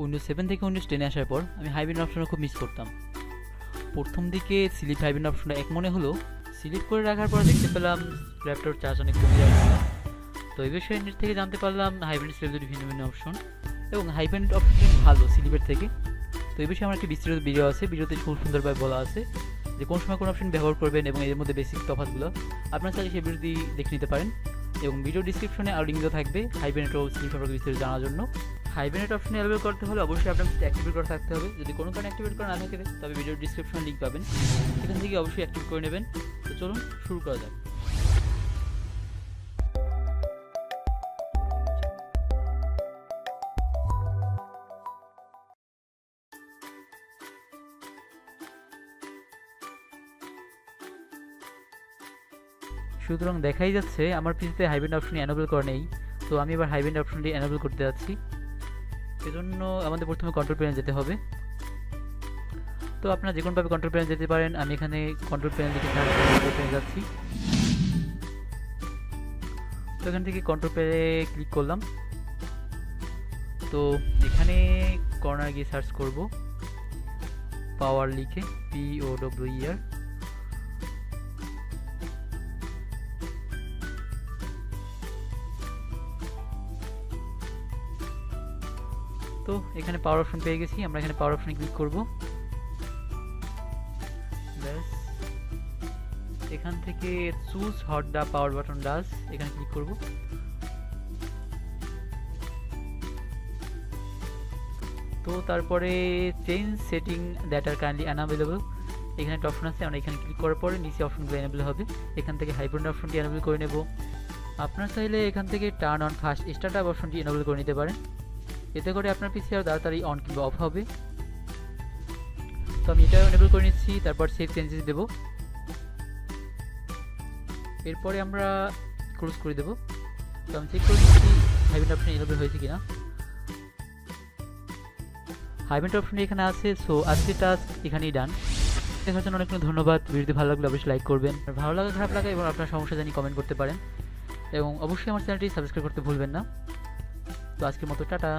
Windows 7 থেকে Windows 10 আসার পর আমি হাইব্রিড অপশনটা খুব মিস করতাম। প্রথম দিকে সিলেক্ট হাইব্রিড অপশনটা এক মনে হলো, সিলেক্ট করে রাখার পর দেখতে পেলাম ল্যাপটপ চার্জ অনেক কমে যাচ্ছে। তো এই বিষয়ে নেট থেকে জানতে পারলাম হাইব্রিড সিলেক্ট দুটি ভিন্ন ভিন্ন অপশন, এবং হাইব্রিড অপশনটি ভালো সিলেক্টের থেকে। তো এই বিষয়ে আমার একটি বিস্তারিত ভিডিও আছে, ভিডিওতে খুব সুন্দরভাবে বলা আছে যে কোন সময় কোন অপশন ব্যবহার করবেন এবং এর মধ্যে বেসিক তফাৎগুলো। আপনারা চাইলে সেই ভিডিওটি দেখে নিতে পারেন, এবং ভিডিও ডিসক্রিপশনে আরও লিঙ্ক দেওয়া থাকবে হাইব্রিড ও সিলেক্ট সম্পর্কে বিস্তারিত জানার জন্য। হাইব্রিড অপশন অ্যাভেলেবল করতে হলে অবশ্যই আপনার অ্যাক্টিভেট করা থাকতে হবে। যদি কোনো কারণে অ্যাক্টিভেট করা না থাকে তবে ভিডিও ডিসক্রিপশনে লিঙ্ক পাবেন, সেখান থেকে অবশ্যই অ্যাক্টিভ করে নেবেন। তো চলুন শুরু করা যাক। সুতরাং দেখাই যাচ্ছে আমার পিসিতে হাইব্রিড অপশনটি এনেবল করা নেই। তো আমি এবার হাইব্রিড অপশনটি এনেবল করতে যাচ্ছি। এজন্য আমাদের প্রথমে কন্ট্রোল প্যানেল যেতে হবে। তো আপনারা যে কোনোভাবে কন্ট্রোল প্যানেল যেতে পারেন, আমি এখানে কন্ট্রোল প্যানেল দিকে কন্ট্রোল প্যানেল যাচ্ছি। তো এখান থেকে কন্ট্রোল প্যানেলে ক্লিক করলাম। তো এখানে কর্নার গিয়ে সার্চ করব পাওয়ার লিখে, POWER। তো এখানে পাওয়ার অপশন পেয়ে গেছি, আমরা এখানে পাওয়ার অপশনে ক্লিক করব। ব্যাস, এখান থেকে choose what the power button does এখানে ক্লিক করব। তো তারপরে change setting that are kindly unavailable এখানে একটা অপশন আছে, আমরা এখানে ক্লিক করার পরে নিচে অপশনগুলো এনেবল হবে। এখান থেকে হাইব্রিড অপশনটি এনেবল করে নেব। আপনারা চাইলে এখান থেকে টার্ন অন ফাস্ট স্টার্টআপ অপশনটি এনেবল করে নিতে পারেন, এতে করে আপনার পিসি আরও তাড়াতাড়ি অন কিংবা অফ হবে। তো আমি এটাও এনেবল করে নিচ্ছি, তারপর সেভ চেঞ্জেস দেব। এরপরে আমরা ক্লোজ করে দেব। তো আমি চেক করে নিচ্ছি হাইব্রিড অপশন এনেবল হয়েছে কিনা। হাইব্রিড অপশন এখানে আছে। সো আজকে টাস্ক এখানেই ডান। দেখার জন্য অনেক ধন্যবাদ। ভিডিওটি ভালো লাগলে অবশ্যই লাইক করবেন, ভালো লাগা খারাপ লাগা এবং আপনার সমস্যা জানিয়ে কমেন্ট করতে পারেন, এবং অবশ্যই আমার চ্যানেলটি সাবস্ক্রাইব করতে ভুলবেন না। তো আজকের মতো টাটা।